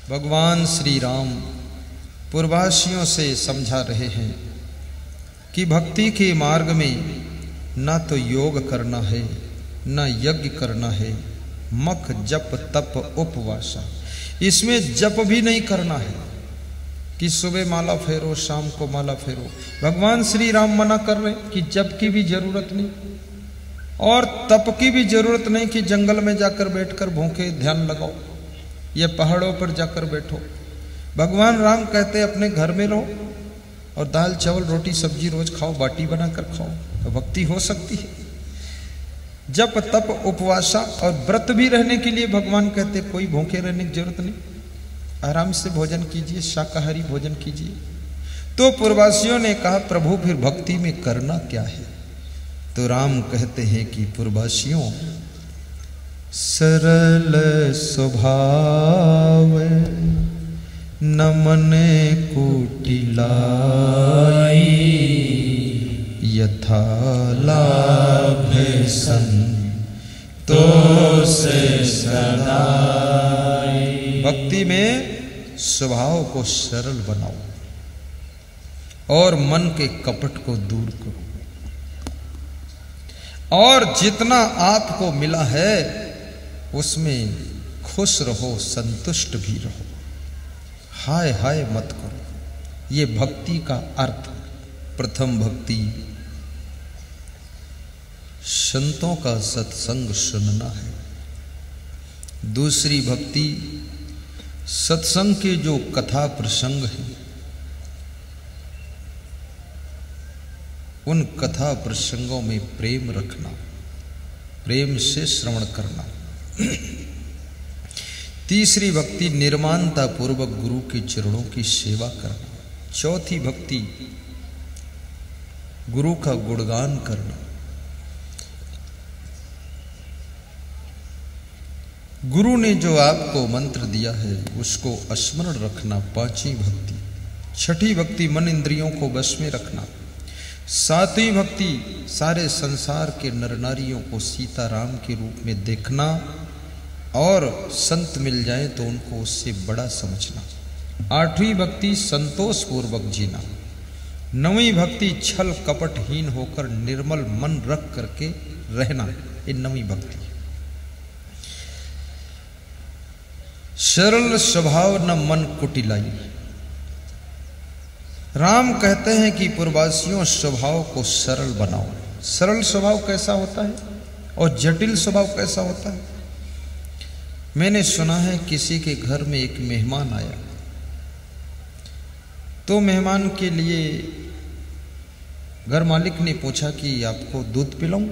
भगवान श्री राम पूर्ववासियों से समझा रहे हैं कि भक्ति के मार्ग में ना तो योग करना है, ना यज्ञ करना है, मख जप तप उपवासा, इसमें जप भी नहीं करना है कि सुबह माला फेरो शाम को माला फेरो। भगवान श्री राम मना कर रहे हैं कि जप की भी जरूरत नहीं और तप की भी जरूरत नहीं कि जंगल में जाकर बैठकर भूखे ध्यान लगाओ या पहाड़ों पर जाकर बैठो। भगवान राम कहते अपने घर में रहो और दाल चावल रोटी सब्जी रोज खाओ, बाटी बनाकर खाओ, तो भक्ति हो सकती है। जप तप उपवासा और व्रत भी रहने के लिए भगवान कहते कोई भूखे रहने की जरूरत नहीं, आराम से भोजन कीजिए, शाकाहारी भोजन कीजिए। तो पूर्ववासियों ने कहा प्रभु फिर भक्ति में करना क्या है? तो राम कहते हैं कि पूर्ववासियों सरल स्वभाव नमन कुटिलाई यथा लाभ संतोष सदाई। भक्ति में स्वभाव को सरल बनाओ और मन के कपट को दूर करो और जितना आपको मिला है उसमें खुश रहो, संतुष्ट भी रहो, हाय हाय मत करो। ये भक्ति का अर्थ। प्रथम भक्ति संतों का सत्संग सुनना है। दूसरी भक्ति सत्संग के जो कथा प्रसंग है उन कथा प्रसंगों में प्रेम रखना, प्रेम से श्रवण करना। तीसरी भक्ति निर्माणता पूर्वक गुरु के चरणों की सेवा करना। चौथी भक्ति गुरु का गुणगान करना। गुरु ने जो आपको मंत्र दिया है उसको स्मरण रखना, पांचवी भक्ति। छठी भक्ति मन इंद्रियों को वश में रखना। सातवीं भक्ति सारे संसार के नर नारियों को सीताराम के रूप में देखना और संत मिल जाए तो उनको उससे बड़ा समझना। आठवीं भक्ति संतोष पूर्वक जीना। नवीं भक्ति छल कपटहीन होकर निर्मल मन रख करके रहना, ये नवीं भक्ति। सरल स्वभाव न मन कुटिलाई। राम कहते हैं कि पूर्ववासियों स्वभाव को सरल बनाओ। सरल स्वभाव कैसा होता है और जटिल स्वभाव कैसा होता है? मैंने सुना है किसी के घर में एक मेहमान आया तो मेहमान के लिए घर मालिक ने पूछा कि आपको दूध पिलाऊं?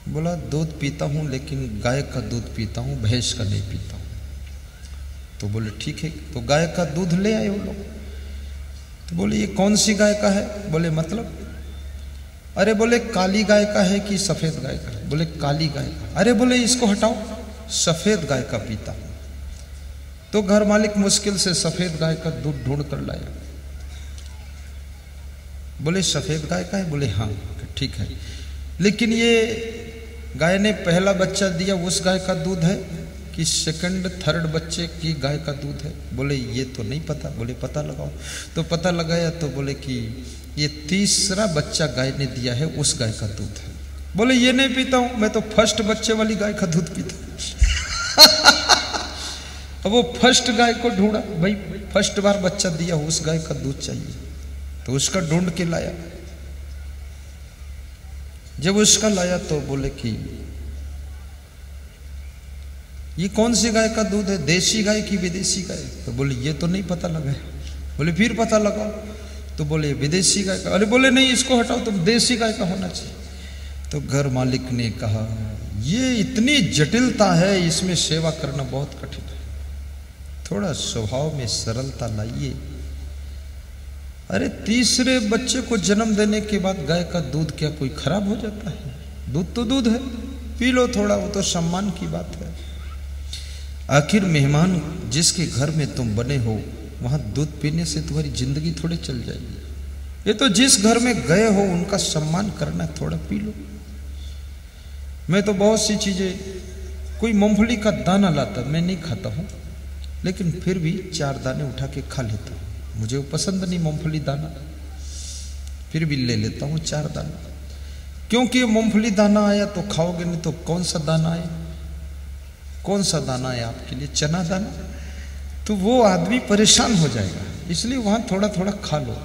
बोला दूध पीता हूं लेकिन गाय का दूध पीता हूं, भैंस का नहीं पीता हूं। तो बोले ठीक है, तो गाय का दूध ले आए वो लोग। तो बोले ये कौन सी गाय का है? बोले मतलब? अरे बोले काली गाय का है कि सफेद गाय का है? बोले काली गाय का। अरे बोले इसको हटाओ, सफेद गाय का पीता। तो घर मालिक मुश्किल से सफेद गाय का दूध ढूंढ कर लाया। बोले सफेद गाय का है? बोले हाँ। ठीक है, लेकिन ये गाय ने पहला बच्चा दिया उस गाय का दूध है कि सेकंड थर्ड बच्चे की गाय का दूध है? बोले ये तो नहीं पता। बोले पता लगाओ। तो पता लगाया तो बोले कि ये तीसरा बच्चा गाय ने दिया है, उस गाय का दूध है। बोले ये नहीं पीता हूं, मैं तो फर्स्ट बच्चे वाली गाय का दूध पीता हूं। अब वो फर्स्ट गाय को ढूंढा, भाई फर्स्ट बार बच्चा दिया उस गाय का दूध चाहिए, तो उसका ढूंढ के लाया। जब उसका लाया तो बोले कि ये कौन सी गाय का दूध है, देसी गाय की विदेशी गाय? तो बोले ये तो नहीं पता लगा। बोले फिर पता लगाओ। तो बोले विदेशी गाय का। अरे बोले नहीं इसको हटाओ, तो देसी गाय का होना चाहिए। तो घर मालिक ने कहा ये इतनी जटिलता है, इसमें सेवा करना बहुत कठिन है, थोड़ा स्वभाव में सरलता लाइए। अरे तीसरे बच्चे को जन्म देने के बाद गाय का दूध क्या कोई खराब हो जाता है? दूध तो दूध है, पी लो थोड़ा, वो तो सम्मान की बात है। आखिर मेहमान जिसके घर में तुम बने हो वहां दूध पीने से तुम्हारी जिंदगी थोड़ी चल जाएगी। ये तो जिस घर में गए हो उनका सम्मान करना, थोड़ा पी लो। मैं तो बहुत सी चीजें, कोई मूंगफली का दाना लाता मैं नहीं खाता हूं, लेकिन फिर भी 4 दाने उठा के खा लेता हूँ, मुझे वो पसंद नहीं मूंगफली दाना, फिर भी ले लेता हूँ 4 दाना, क्योंकि मूंगफली दाना आया तो खाओगे, नहीं तो कौन सा दाना आया, कौन सा दाना है आपके लिए, चना दाना, तो वो आदमी परेशान हो जाएगा। इसलिए वहां थोड़ा थोड़ा खा लो।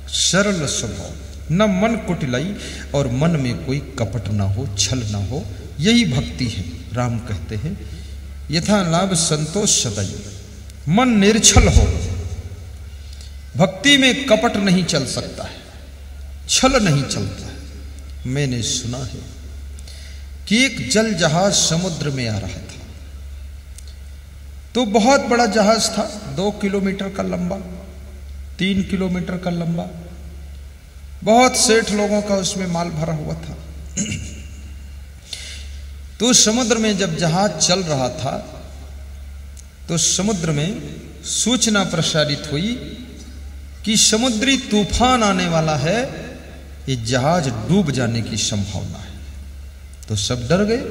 सरल स्वभाव, न मन कुटिलाई और मन में कोई कपट ना हो, छल ना हो, यही भक्ति है। राम कहते हैं यथा लाभ संतोष सदैव, मन निर्छल हो। भक्ति में कपट नहीं चल सकता है, छल नहीं चलता है। मैंने सुना है कि एक जल जहाज समुद्र में आ रहा था, तो बहुत बड़ा जहाज था, 2 किलोमीटर का लंबा, 3 किलोमीटर का लंबा, बहुत सेठ लोगों का उसमें माल भरा हुआ था। तो समुद्र में जब जहाज चल रहा था तो समुद्र में सूचना प्रसारित हुई कि समुद्री तूफान आने वाला है, ये जहाज डूब जाने की संभावना है। तो सब डर गए,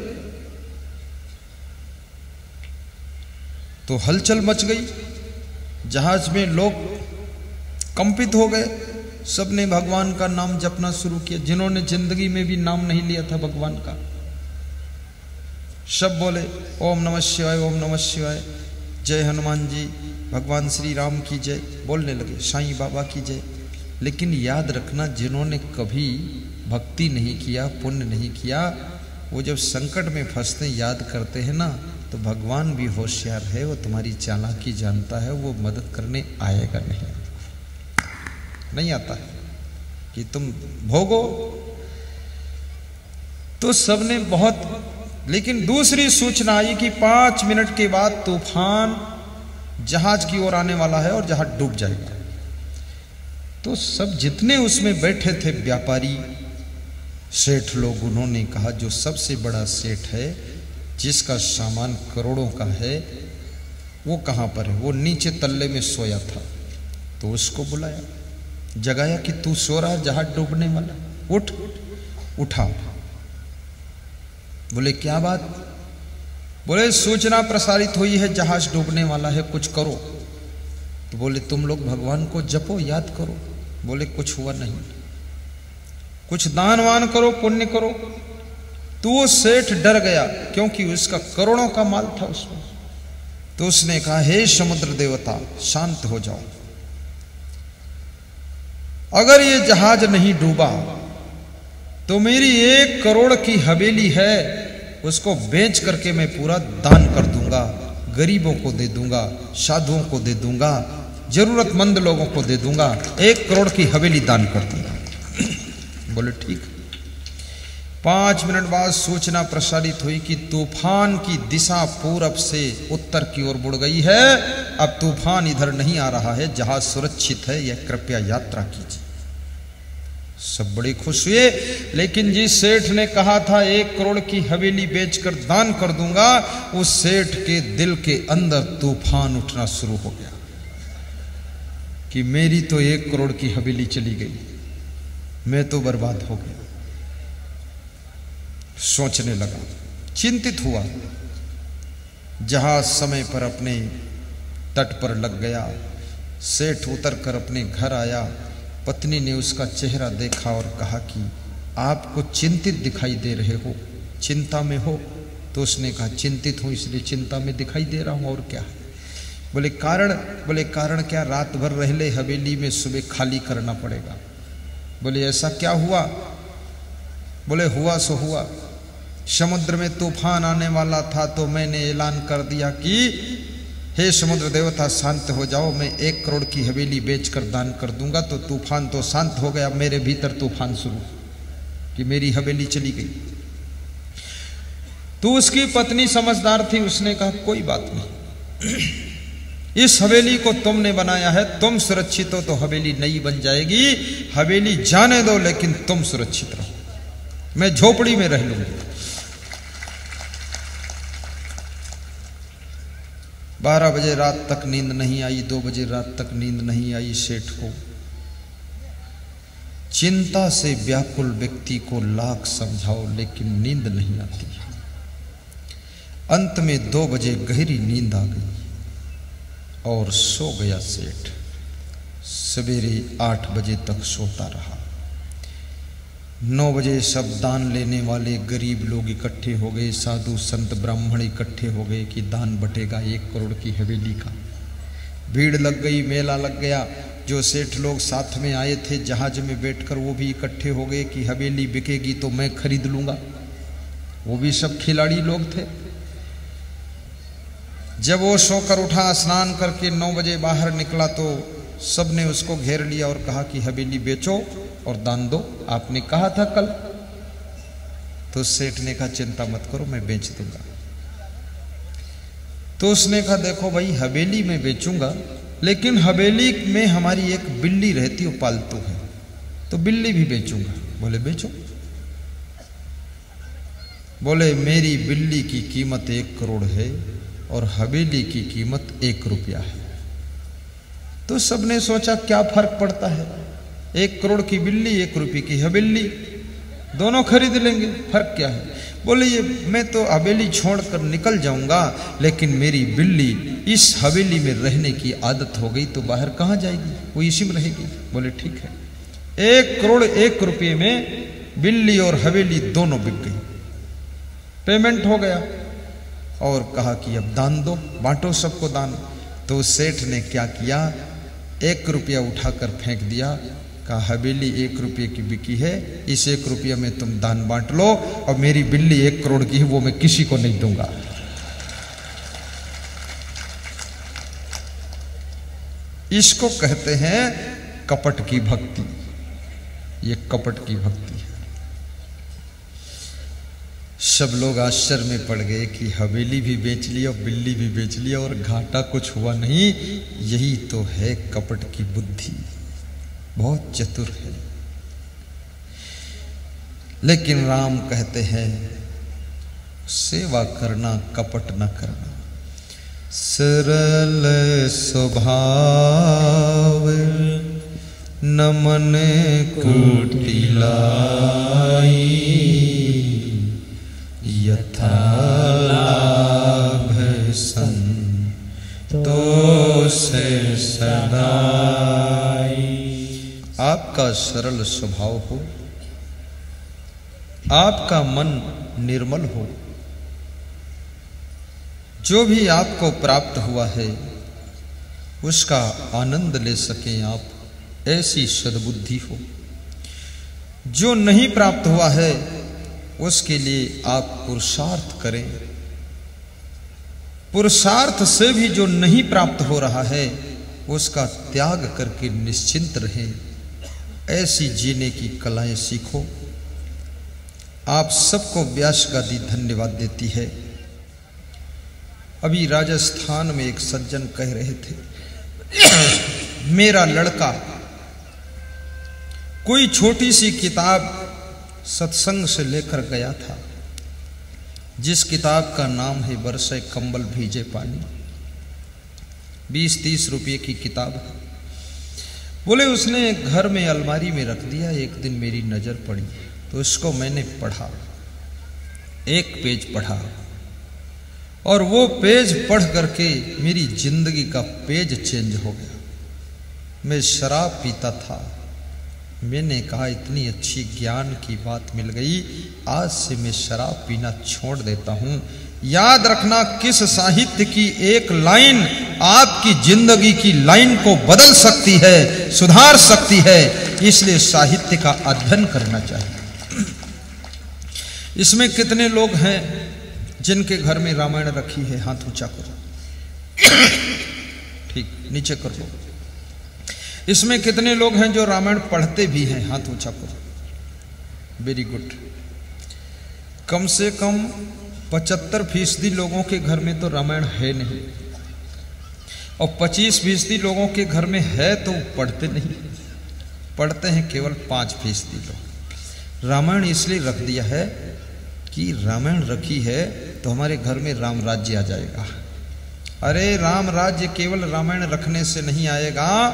तो हलचल मच गई, जहाज में लोग कंपित हो गए, सबने भगवान का नाम जपना शुरू किया। जिन्होंने जिंदगी में भी नाम नहीं लिया था भगवान का, सब बोले ओम नमः शिवाय, ओम नमः शिवाय, जय हनुमान जी, भगवान श्री राम की जय, बोलने लगे, साईं बाबा की जय। लेकिन याद रखना, जिन्होंने कभी भक्ति नहीं किया, पुण्य नहीं किया, वो जब संकट में फंसते याद करते हैं ना, तो भगवान भी होशियार है, वो तुम्हारी चालाकी जानता है, वो मदद करने आएगा नहीं आता है कि तुम भोगो। तो सबने बहुत, लेकिन दूसरी सूचना आई कि 5 मिनट के बाद तूफान जहाज की ओर आने वाला है और जहाज डूब जाएगा। तो सब जितने उसमें बैठे थे व्यापारी सेठ लोग, उन्होंने कहा जो सबसे बड़ा सेठ है, जिसका सामान करोड़ों का है, वो कहां पर है? वो नीचे तल्ले में सोया था। तो उसको बुलाया, जगाया कि तू सो रहा, जहाज डूबने वाला, उठ। उठा। बोले क्या बात? बोले सूचना प्रसारित हुई है, जहाज डूबने वाला है, कुछ करो। तो बोले तुम लोग भगवान को जपो, याद करो। बोले कुछ हुआ नहीं, कुछ दान वान करो, पुण्य करो। तो वो सेठ डर गया, क्योंकि उसका करोड़ों का माल था उसमें। तो उसने कहा हे समुद्र देवता, शांत हो जाओ। अगर ये जहाज नहीं डूबा तो मेरी 1 करोड़ की हवेली है, उसको बेच करके मैं पूरा दान कर दूंगा, गरीबों को दे दूंगा, साधुओं को दे दूंगा, जरूरतमंद लोगों को दे दूंगा, 1 करोड़ की हवेली दान कर दूंगा। बोले ठीक। 5 मिनट बाद सूचना प्रसारित हुई कि तूफान की दिशा पूरब से उत्तर की ओर मुड़ गई है, अब तूफान इधर नहीं आ रहा है, जहाज सुरक्षित है, यह कृपया यात्रा कीजिए। सब बड़े खुश हुए, लेकिन जिस सेठ ने कहा था 1 करोड़ की हवेली बेचकर दान कर दूंगा, उस सेठ के दिल के अंदर तूफान उठना शुरू हो गया कि मेरी तो 1 करोड़ की हवेली चली गई, मैं तो बर्बाद हो गया। सोचने लगा, चिंतित हुआ। जहाज समय पर अपने तट पर लग गया। सेठ उतर कर अपने घर आया। पत्नी ने उसका चेहरा देखा और कहा कि आपको चिंतित दिखाई दे रहे हो, चिंता में हो? तो उसने कहा चिंतित हूं, इसलिए चिंता में दिखाई दे रहा हूं, और क्या है? बोले कारण? बोले कारण क्या, रात भर रह ले हवेली में, सुबह खाली करना पड़ेगा। बोले ऐसा क्या हुआ? बोले हुआ सो हुआ, समुद्र में तूफान आने वाला था, तो मैंने ऐलान कर दिया कि हे समुद्र देवता शांत हो जाओ, मैं 1 करोड़ की हवेली बेचकर दान कर दूंगा। तो तूफान तो शांत हो गया, मेरे भीतर तूफान शुरू कि मेरी हवेली चली गई। तो उसकी पत्नी समझदार थी, उसने कहा कोई बात नहीं, इस हवेली को तुमने बनाया है, तुम सुरक्षित हो तो हवेली नई बन जाएगी। हवेली जाने दो, लेकिन तुम सुरक्षित रहो, मैं झोपड़ी में रह लूंगी। 12 बजे रात तक नींद नहीं आई, 2 बजे रात तक नींद नहीं आई सेठ को। चिंता से व्याकुल व्यक्ति को लाख समझाओ, लेकिन नींद नहीं आती। अंत में 2 बजे गहरी नींद आ गई। और सो गया सेठ। सवेरे 8 बजे तक सोता रहा। 9 बजे सब दान लेने वाले गरीब लोग इकट्ठे हो गए, साधु संत ब्राह्मण इकट्ठे हो गए कि दान बटेगा 1 करोड़ की हवेली का। भीड़ लग गई, मेला लग गया। जो सेठ लोग साथ में आए थे जहाज में बैठकर, वो भी इकट्ठे हो गए कि हवेली बिकेगी तो मैं खरीद लूंगा। वो भी सब खिलाड़ी लोग थे। जब वो सोकर उठा, स्नान करके 9 बजे बाहर निकला तो सब ने उसको घेर लिया और कहा कि हवेली बेचो और दान दो, आपने कहा था कल। तो सेठ ने कहा चिंता मत करो, मैं बेच दूंगा। तो उसने कहा देखो भाई, हवेली में बेचूंगा, लेकिन हवेली में हमारी एक बिल्ली रहती है, पालतू है, तो बिल्ली भी बेचूंगा। बोले बेचो। बोले मेरी बिल्ली की कीमत 1 करोड़ है और हवेली की कीमत 1 रुपया है। तो सबने सोचा क्या फर्क पड़ता है, 1 करोड़ की बिल्ली, 1 रुपये की हवेली, दोनों खरीद लेंगे, फर्क क्या है। बोले ये मैं तो हवेली छोड़कर निकल जाऊंगा, लेकिन मेरी बिल्ली इस हवेली में रहने की आदत हो गई तो बाहर कहाँ जाएगी, वो इसी में रहेगी। बोले ठीक है। 1 करोड़ 1 रुपये में बिल्ली और हवेली दोनों बिक गई। पेमेंट हो गया और कहा कि अब दान दो, बांटो सबको दान। तो सेठ ने क्या किया, 1 रुपया उठाकर फेंक दिया। कहा हवेली 1 रुपये की बिकी है, इस 1 रुपये में तुम दान बांट लो, और मेरी बिल्ली 1 करोड़ की है, वो मैं किसी को नहीं दूंगा। इसको कहते हैं कपट की भक्ति। ये कपट की भक्ति है। सब लोग आश्चर्य में पड़ गए कि हवेली भी बेच लिया, बिल्ली भी बेच लिया और घाटा कुछ हुआ नहीं। यही तो है कपट की बुद्धि, बहुत चतुर है। लेकिन राम कहते हैं सेवा करना, कपट न करना। सरल स्वभाव नमन कुटिलाई, यथा लाभ संतोष सदाई। आपका सरल स्वभाव हो, आपका मन निर्मल हो, जो भी आपको प्राप्त हुआ है उसका आनंद ले सकें आप, ऐसी सद्बुद्धि हो। जो नहीं प्राप्त हुआ है उसके लिए आप पुरुषार्थ करें। पुरुषार्थ से भी जो नहीं प्राप्त हो रहा है उसका त्याग करके निश्चिंत रहें। ऐसी जीने की कलाएं सीखो। आप सबको व्यास गादी धन्यवाद देती है। अभी राजस्थान में एक सज्जन कह रहे थे, मेरा लड़का कोई छोटी सी किताब सत्संग से लेकर गया था, जिस किताब का नाम है बरसे कंबल भीजे पानी। 20-30 रुपये की किताब है। बोले उसने घर में अलमारी में रख दिया। एक दिन मेरी नजर पड़ी तो उसको मैंने पढ़ा, एक पेज पढ़ा, और वो पेज पढ़ करके मेरी जिंदगी का पेज चेंज हो गया। मैं शराब पीता था, मैंने कहा इतनी अच्छी ज्ञान की बात मिल गई, आज से मैं शराब पीना छोड़ देता हूं। याद रखना, किस साहित्य की एक लाइन आपकी जिंदगी की लाइन को बदल सकती है, सुधार सकती है। इसलिए साहित्य का अध्ययन करना चाहिए। इसमें कितने लोग हैं जिनके घर में रामायण रखी है? हाथ ऊंचा करो। ठीक, नीचे कर लो। इसमें कितने लोग हैं जो रामायण पढ़ते भी हैं? हाथ ऊंचा करो। Very good. कम से कम 75% लोगों के घर में तो रामायण है नहीं, और 25% लोगों के घर में है तो पढ़ते नहीं। पढ़ते हैं केवल 5% लोग। रामायण इसलिए रख दिया है कि रामायण रखी है तो हमारे घर में राम राज्य आ जाएगा। अरे राम राज्य केवल रामायण रखने से नहीं आएगा,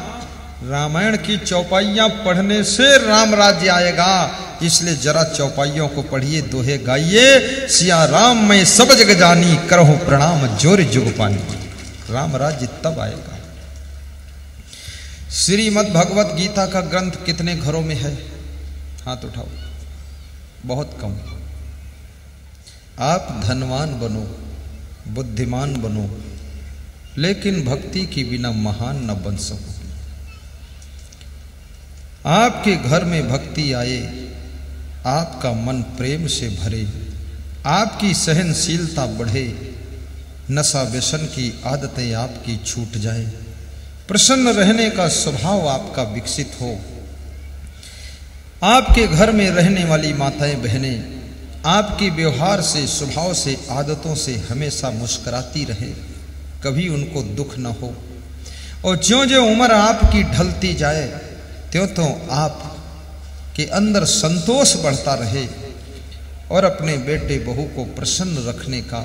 रामायण की चौपाइयां पढ़ने से राम राज्य आएगा। इसलिए जरा चौपाइयों को पढ़िए, दोहे गाइए। सिया राम मैं सब जग जानी, करहु प्रणाम जोर जुग पानी। राम राज्य तब आएगा। श्रीमद् भगवत गीता का ग्रंथ कितने घरों में है? हाथ उठाओ। बहुत कम। आप धनवान बनो, बुद्धिमान बनो, लेकिन भक्ति के बिना महान न बन सको। आपके घर में भक्ति आए, आपका मन प्रेम से भरे, आपकी सहनशीलता बढ़े, नशा व्यसन की आदतें आपकी छूट जाए, प्रसन्न रहने का स्वभाव आपका विकसित हो, आपके घर में रहने वाली माताएं बहनें आपके व्यवहार से, स्वभाव से, आदतों से हमेशा मुस्कुराती रहे, कभी उनको दुख न हो, और ज्यों-ज्यों उम्र आपकी ढलती जाए त्यों-त्यों आप के अंदर संतोष बढ़ता रहे और अपने बेटे बहू को प्रसन्न रखने का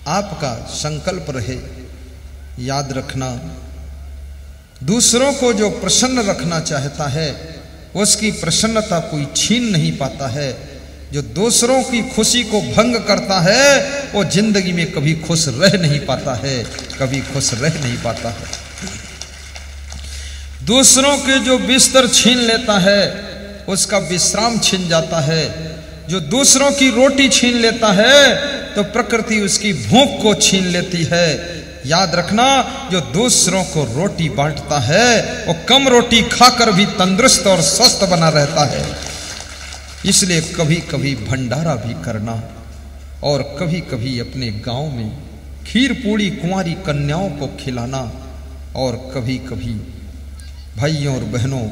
आपका संकल्प रहे। याद रखना, दूसरों को जो प्रसन्न रखना चाहता है उसकी प्रसन्नता कोई छीन नहीं पाता है। जो दूसरों की खुशी को भंग करता है वो जिंदगी में कभी खुश रह नहीं पाता है, कभी खुश रह नहीं पाता है। दूसरों के जो बिस्तर छीन लेता है उसका विश्राम छीन जाता है। जो दूसरों की रोटी छीन लेता है तो प्रकृति उसकी भूख को छीन लेती है। याद रखना, जो दूसरों को रोटी बांटता है वो कम रोटी खाकर भी तंदुरुस्त और स्वस्थ बना रहता है। इसलिए कभी कभी भंडारा भी करना और कभी कभी अपने गांव में खीर पूड़ी कुंवारी कन्याओं को खिलाना, और कभी कभी भाइयों और बहनों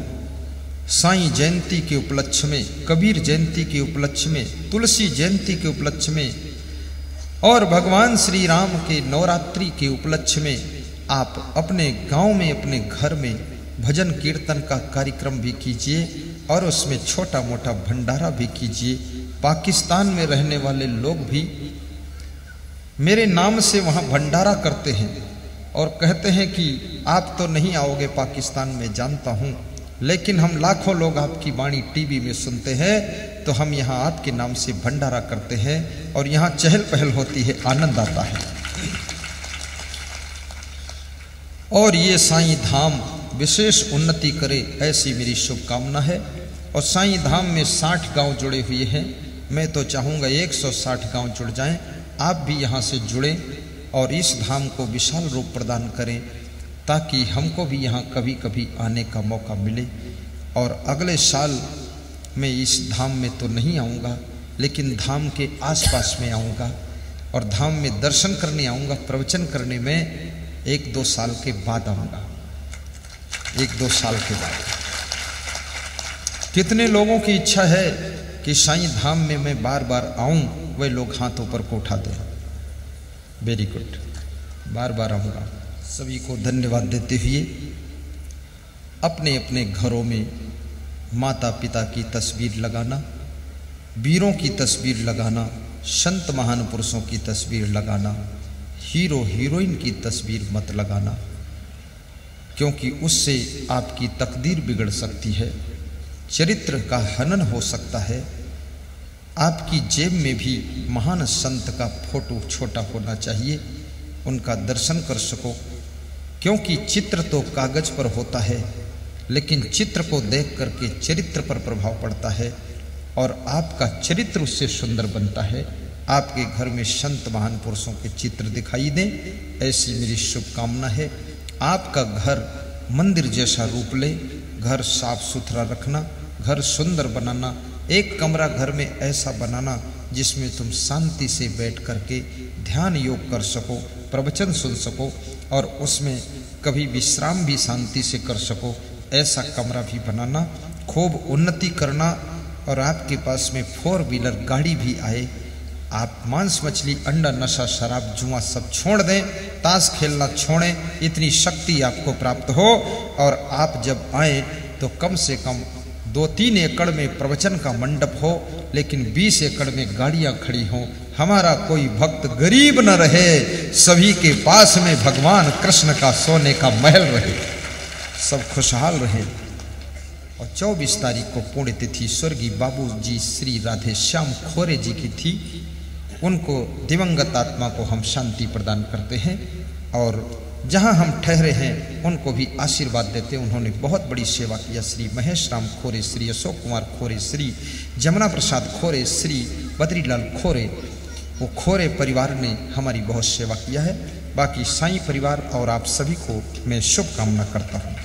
साईं जयंती के उपलक्ष्य में, कबीर जयंती के उपलक्ष्य में, तुलसी जयंती के उपलक्ष्य में और भगवान श्री राम के नवरात्रि के उपलक्ष्य में आप अपने गांव में, अपने घर में भजन कीर्तन का कार्यक्रम भी कीजिए और उसमें छोटा मोटा भंडारा भी कीजिए। पाकिस्तान में रहने वाले लोग भी मेरे नाम से वहाँ भंडारा करते हैं और कहते हैं कि आप तो नहीं आओगे पाकिस्तान में, जानता हूँ, लेकिन हम लाखों लोग आपकी वाणी टीवी में सुनते हैं तो हम यहाँ आपके नाम से भंडारा करते हैं और यहाँ चहल पहल होती है, आनंद आता है। और ये साईं धाम विशेष उन्नति करे ऐसी मेरी शुभकामना है। और साईं धाम में 60 गांव जुड़े हुए हैं। मैं तो चाहूँगा 160 गांव जुड़ जाएं। आप भी यहाँ से जुड़ें और इस धाम को विशाल रूप प्रदान करें ताकि हमको भी यहाँ कभी कभी आने का मौका मिले। और अगले साल मैं इस धाम में तो नहीं आऊँगा, लेकिन धाम के आसपास में आऊँगा और धाम में दर्शन करने आऊँगा। प्रवचन करने में 1-2 साल के बाद आऊँगा, 1-2 साल के बाद। कितने लोगों की इच्छा है कि साईं धाम में मैं बार बार आऊं, वे लोग हाथों पर को उठा दें। वेरी गुड, बार बार आऊँगा। सभी को धन्यवाद देते हुए अपने अपने घरों में माता पिता की तस्वीर लगाना, वीरों की तस्वीर लगाना, संत महान पुरुषों की तस्वीर लगाना, हीरो हीरोइन की तस्वीर मत लगाना, क्योंकि उससे आपकी तकदीर बिगड़ सकती है, चरित्र का हनन हो सकता है। आपकी जेब में भी महान संत का फोटो छोटा होना चाहिए, उनका दर्शन कर सको, क्योंकि चित्र तो कागज पर होता है लेकिन चित्र को देख करके चरित्र पर प्रभाव पड़ता है और आपका चरित्र उससे सुंदर बनता है। आपके घर में संत महान पुरुषों के चित्र दिखाई दें, ऐसी मेरी शुभकामना है। आपका घर मंदिर जैसा रूप ले, घर साफ सुथरा रखना, घर सुंदर बनाना, एक कमरा घर में ऐसा बनाना जिसमें तुम शांति से बैठ करके ध्यान योग कर सको, प्रवचन सुन सको और उसमें कभी विश्राम भी शांति से कर सको, ऐसा कमरा भी बनाना। खूब उन्नति करना और आपके पास में 4 व्हीलर गाड़ी भी आए। आप मांस मछली अंडा नशा शराब जुआ सब छोड़ दें, ताश खेलना छोड़ें, इतनी शक्ति आपको प्राप्त हो। और आप जब आए तो कम से कम 2-3 एकड़ में प्रवचन का मंडप हो, लेकिन 20 एकड़ में गाड़ियां खड़ी हों। हमारा कोई भक्त गरीब न रहे, सभी के पास में भगवान कृष्ण का सोने का महल रहे, सब खुशहाल रहे। और 24 तारीख को पुण्यतिथि स्वर्गीय बाबूजी श्री राधे श्याम खोरे जी की थी। उनको दिवंगत आत्मा को हम शांति प्रदान करते हैं और जहां हम ठहरे हैं उनको भी आशीर्वाद देते। उन्होंने बहुत बड़ी सेवा किया। श्री महेश राम खोरे, श्री अशोक कुमार खोरे, श्री जमुना प्रसाद खोरे, श्री बद्रीलाल खोरे, वो खोरे परिवार ने हमारी बहुत सेवा किया है। बाकी साईं परिवार और आप सभी को मैं शुभकामना करता हूँ।